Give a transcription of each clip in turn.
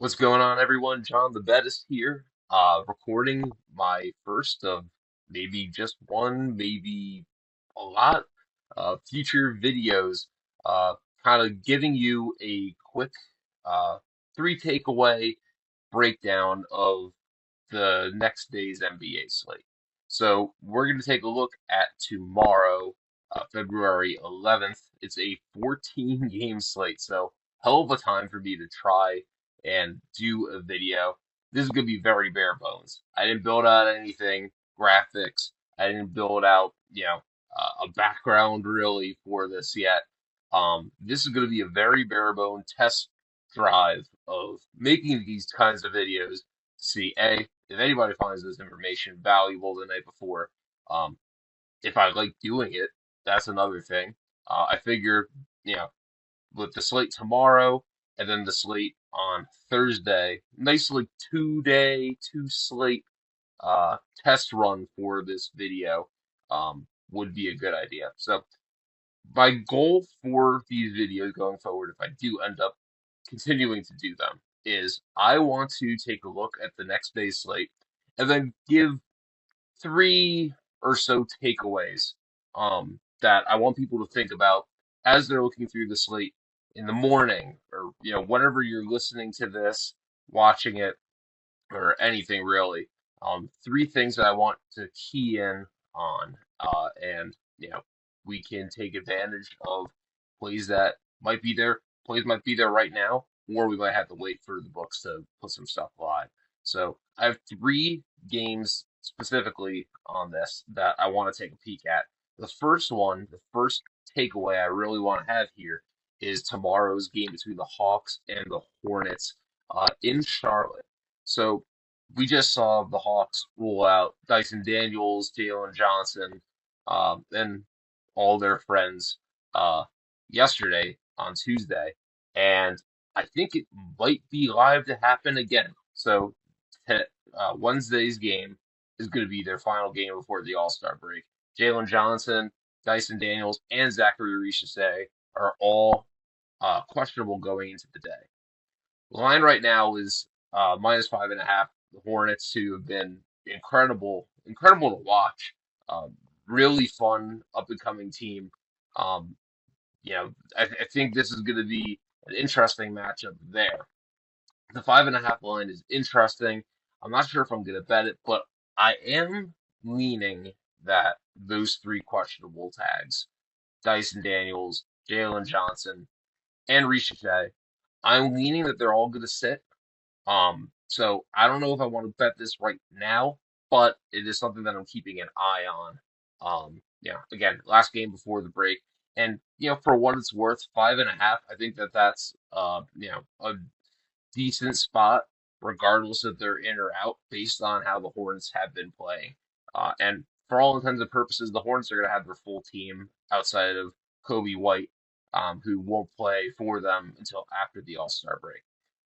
What's going on, everyone? John the Bettist here, recording my first of maybe just one, maybe a lot, future videos, uh, kind of giving you a quick, uh, three takeaway breakdown of the next day's NBA slate. So we're going to take a look at tomorrow, February 11th. It's a 14 game slate, so hell of a time for me to try and do a video. This is going to be very bare bones. I didn't build out anything, graphics. I didn't build out, a background really for this yet. This is going to be a very bare bone test drive of making these kinds of videos to see A, if anybody finds this information valuable the night before. Um, if I like doing it, that's another thing. I figure, you know, with the slate tomorrow and then the slate on Thursday, nice like 2 day, two slate test run for this video would be a good idea. So my goal for these videos going forward, if I do end up continuing to do them, is I want to take a look at the next day's slate and then give three or so takeaways that I want people to think about as they're looking through the slate in the morning or whenever you're listening to this, watching it, or anything really. Three things that I want to key in on, and we can take advantage of plays that might be there. Plays might be there right now, or we might have to wait for the books to put some stuff live. So I have three games specifically on this that I want to take a peek at. The first one, the first takeaway I really want to have here is tomorrow's game between the Hawks and the Hornets in Charlotte. So we just saw the Hawks rule out Dyson Daniels, Jalen Johnson, and all their friends uh, yesterday on Tuesday, and I think it might be live to happen again. So Wednesday's game is going to be their final game before the All-Star break. Jalen Johnson, Dyson Daniels, and Zachary Richese are all questionable going into the day. The line right now is -5.5. The Hornets, who have been incredible to watch. Really fun up and coming team. Um, I think this is going to be an interesting matchup there. The 5.5 line is interesting. I'm not sure if I'm going to bet it, but I am leaning that those three questionable tags, Dyson Daniels, Jalen Johnson, and Richie, I'm leaning that they're all going to sit. So I don't know if I want to bet this right now, but it is something that I'm keeping an eye on. Again, last game before the break, and for what it's worth, 5.5. I think that's a decent spot, regardless if they're in or out, based on how the Hornets have been playing. And for all intents and purposes, the Hornets are going to have their full team outside of Kobe White, who won't play for them until after the All Star break.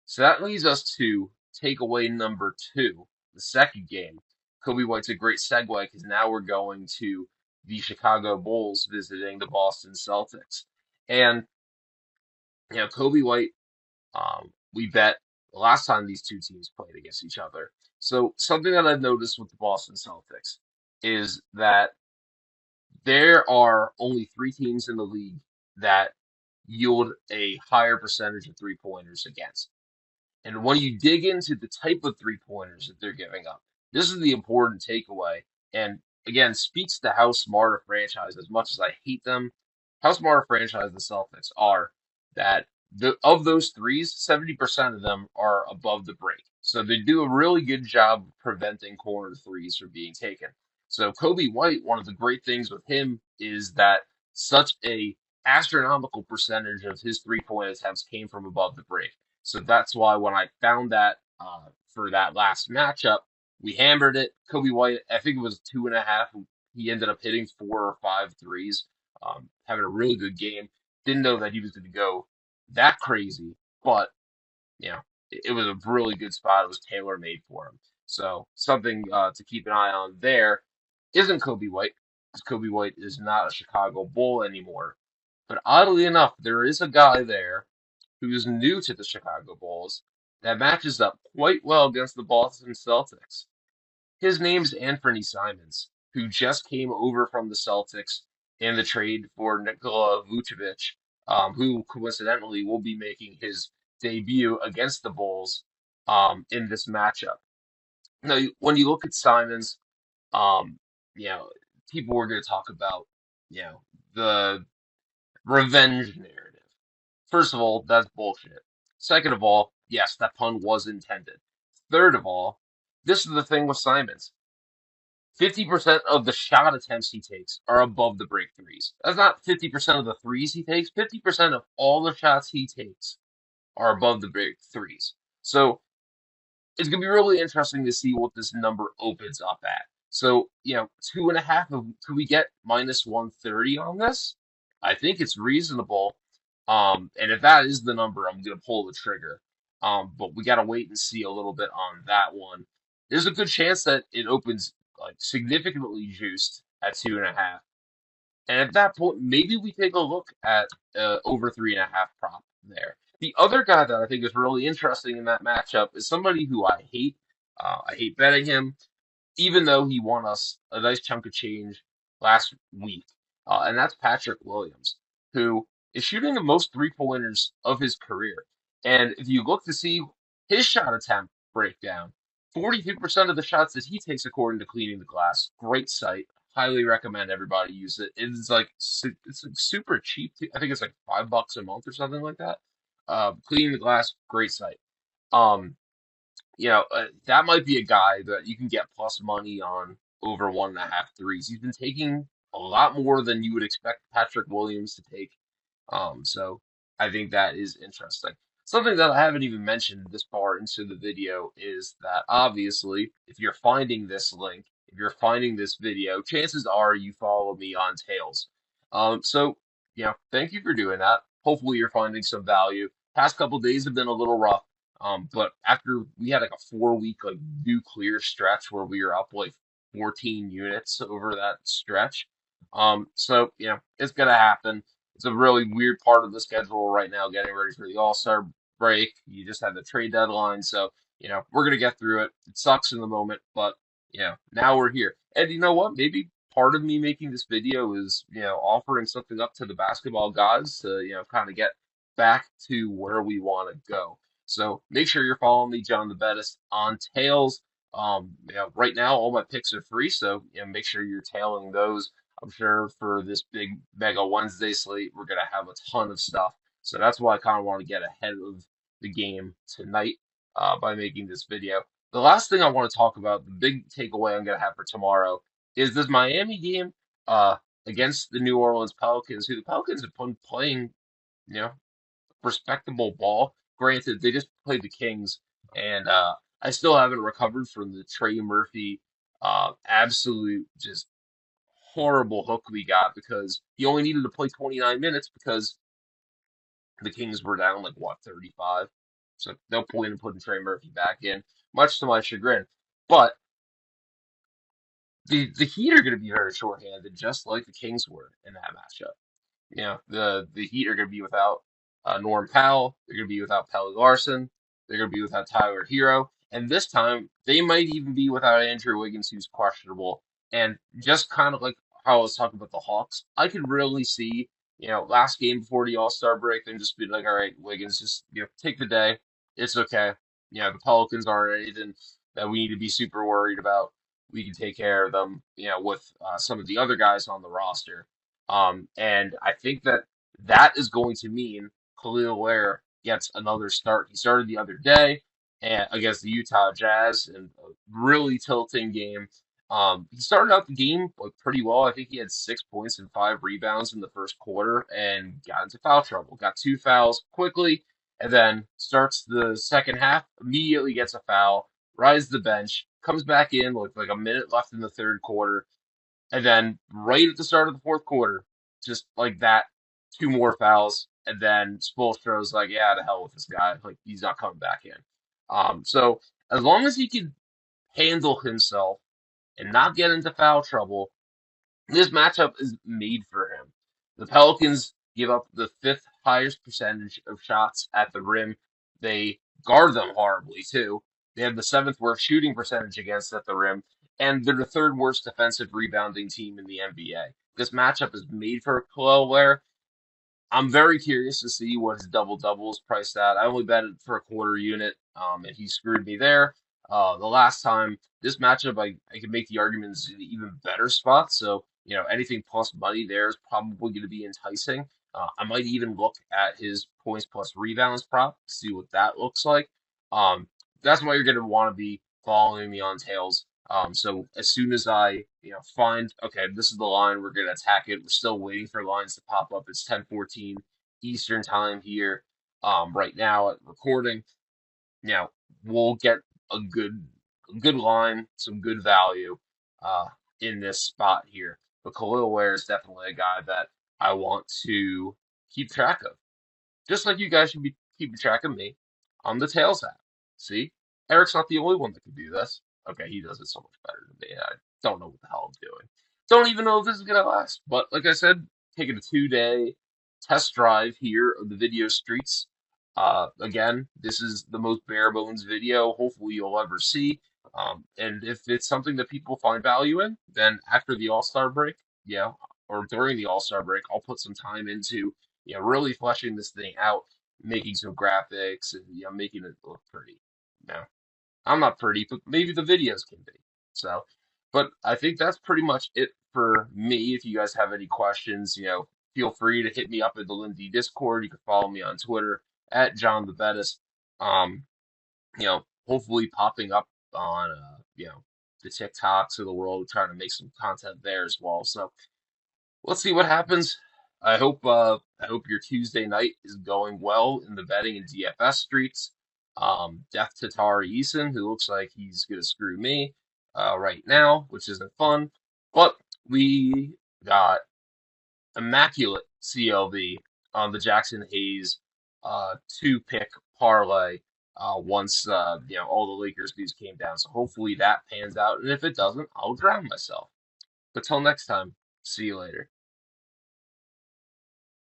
So that leads us to takeaway number two, the second game. Kobe White's a great segue because now we're going to the Chicago Bulls visiting the Boston Celtics. And, Kobe White, we bet the last time these two teams played against each other. So something that I've noticed with the Boston Celtics is that there are only three teams in the league that yield a higher percentage of three pointers against. And when you dig into the type of three pointers that they're giving up, this is the important takeaway. And again, speaks to how smart a franchise, as much as I hate them, how smart a franchise the Celtics are. That of those threes, 70% of them are above the break. So they do a really good job preventing corner threes from being taken. So Kobe White, one of the great things with him is that such a astronomical percentage of his three-point attempts came from above the break. So that's why when I found that for that last matchup, we hammered it. Kobe White, I think it was 2.5. He ended up hitting 4 or 5 threes, having a really good game. Didn't know that he was going to go that crazy, but it was a really good spot. It was tailor made for him. So something to keep an eye on there isn't Kobe White, because Kobe White is not a Chicago Bull anymore. But oddly enough, there is a guy there who's new to the Chicago Bulls, that matches up quite well against the Boston Celtics. His name's Anthony Simons, who just came over from the Celtics in the trade for Nikola Vucevic, who coincidentally will be making his debut against the Bulls in this matchup. Now, when you look at Simons, um, you know, people were going to talk about, you know, the revenge narrative. First of all, that's bullshit. Second of all, yes, that pun was intended. Third of all, this is the thing with Simons. 50% of the shot attempts he takes are above the break threes. That's not 50% of the threes he takes. 50% of all the shots he takes are above the break threes. So it's going to be really interesting to see what this number opens up at. So, two and a half of, could we get minus 130 on this? I think it's reasonable. And if that is the number, I'm going to pull the trigger. But we got to wait and see a little bit on that one. There's a good chance that it opens like significantly juiced at 2.5. And at that point, maybe we take a look at over 3.5 prop there. The other guy that I think is really interesting in that matchup is somebody who I hate. I hate betting him, even though he won us a nice chunk of change last week. And that's Patrick Williams, who is shooting the most three-pointers of his career. And if you look to see his shot attempt breakdown, 42% of the shots that he takes according to Cleaning the Glass, great site. Highly recommend everybody use it. It's like super cheap. I think it's like $5 a month or something like that. Cleaning the Glass, great site. Um, that might be a guy that you can get plus money on over 1.5 threes. He's been taking a lot more than you would expect Patrick Williams to take. So I think that is interesting. Something that I haven't even mentioned this far into the video is that obviously, if you're finding this link, if you're finding this video, chances are you follow me on Tails. So, thank you for doing that. Hopefully you're finding some value. Past couple days have been a little rough. But after we had like a 4 week like nuclear stretch where we were up like 14 units over that stretch. So it's gonna happen. It's a really weird part of the schedule right now, getting ready for the All-Star break. You just had the trade deadline, so we're gonna get through it. It sucks in the moment, but now we're here. And you know what? Maybe part of me making this video is offering something up to the basketball gods to kind of get back to where we want to go. So make sure you're following me, John the Bettist, on Tails. Right now all my picks are free, so make sure you're tailing those. I'm sure for this big Mega Wednesday slate, we're gonna have a ton of stuff. So that's why I kind of want to get ahead of the game tonight by making this video. The last thing I want to talk about, the big takeaway I'm gonna have for tomorrow, is this Miami game against the New Orleans Pelicans, who the Pelicans have been playing, you know, respectable ball. Granted, they just played the Kings, and I still haven't recovered from the Trey Murphy absolute just horrible hook we got because he only needed to play 29 minutes because the Kings were down like what 35. So no point in putting Trey Murphy back in, much to my chagrin. But the Heat are going to be very shorthanded, just like the Kings were in that matchup. The Heat are going to be without Norm Powell. They're going to be without Pelly Larson. They're going to be without Tyler Hero. And this time, they might even be without Andrew Wiggins, who's questionable. And just kind of like how I was talking about the Hawks, I could really see, last game before the All-Star break, them just be like, all right, Wiggins, just, take the day. It's okay. The Pelicans aren't anything that we need to be super worried about. We can take care of them, with some of the other guys on the roster. And I think that that is going to mean Khalil Ware gets another start. He started the other day against the Utah Jazz in a really tilting game. He started out the game like pretty well. I think he had 6 points and 5 rebounds in the first quarter and got into foul trouble. Got two fouls quickly, and then starts the second half. Immediately gets a foul, rises the bench, comes back in with like a minute left in the third quarter, and then right at the start of the fourth quarter, just like that, two more fouls. And then Spoelstra's like, yeah, to hell with this guy. Like, he's not coming back in. So as long as he can handle himself and not get into foul trouble, this matchup is made for him. The Pelicans give up the fifth highest percentage of shots at the rim. They guard them horribly too. They have the seventh worst shooting percentage against at the rim, and they're the third worst defensive rebounding team in the NBA. This matchup is made for Khalil Ware. I'm very curious to see what his double double is priced at. I only bet it for a quarter unit, and he screwed me there. The last time, this matchup, I could make the arguments in an even better spot. So, anything plus money there is probably going to be enticing. I might even look at his points plus rebounds prop, see what that looks like. Um, that's why you're going to want to be following me on Tails. So as soon as I, find, okay, this is the line, we're going to attack it. We're still waiting for lines to pop up. It's 10:14 Eastern time here, right now at recording. Now we'll get a good line, some good value, uh, in this spot here. But Khalil Ware is definitely a guy that I want to keep track of. Just like you guys should be keeping track of me on the Tails app. See? Eric's not the only one that can do this. Okay, he does it so much better than me. I don't know what the hell I'm doing. Don't even know if this is gonna last. But like I said, taking a 2-day test drive here of the video streets. Again, this is the most bare bones video hopefully you'll ever see. And if it's something that people find value in, then after the All-Star break, yeah, or during the All-Star break, I'll put some time into really fleshing this thing out, making some graphics and making it look pretty. Now, I'm not pretty, but maybe the videos can be. So, but I think that's pretty much it for me. If you guys have any questions, feel free to hit me up at the Lindy Discord. You can follow me on Twitter at John the Bettist. Um, hopefully popping up on the TikToks of the world, trying to make some content there as well. So let's see what happens. I hope your Tuesday night is going well in the betting and DFS streets. Death to Tari Eason, who looks like he's gonna screw me right now, which isn't fun. But we got immaculate CLV on the Jackson Hayes two pick parlay once all the Lakers news came down. So hopefully that pans out, and if it doesn't, I'll drown myself. But till next time, see you later.